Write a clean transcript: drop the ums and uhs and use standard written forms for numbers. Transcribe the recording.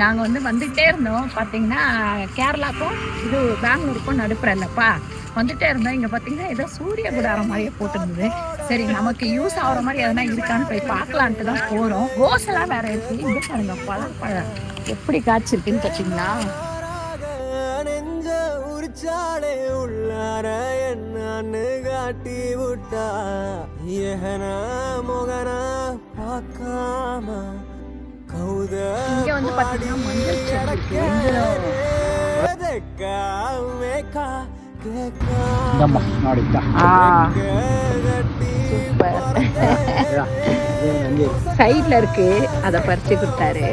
நாங்கள் வந்து வந்துகிட்டே இருந்தோம். பார்த்தீங்கன்னா கேரளாக்கும் இது பெங்களூருக்கும் நடுப்புற இல்லைப்பா, வந்துட்டே இருந்தோம். இங்கே பார்த்தீங்கன்னா ஏதோ சூரிய குடாரம் மாதிரியே போட்டுருந்தது. சரி நமக்கு யூஸ் ஆகிற மாதிரி எதனா இருக்கான்னு போய் பார்க்கலான்ட்டு தான் போகிறோம். ரோஸ் எல்லாம் வேற இருக்கு. இங்கே பாருங்க பழம் எப்படி காய்ச்சிருக்குன்னு பார்த்தீங்களா. உரிச்சாலே உள்ளார என்னன்னு காட்டி விட்டா முகனா பார்க்காம இங்க வந்து பாத்தீங்கன்னா மஞ்சள் செடி சைட்ல இருக்கு, அதை பறிச்சு கொடுத்தாரு.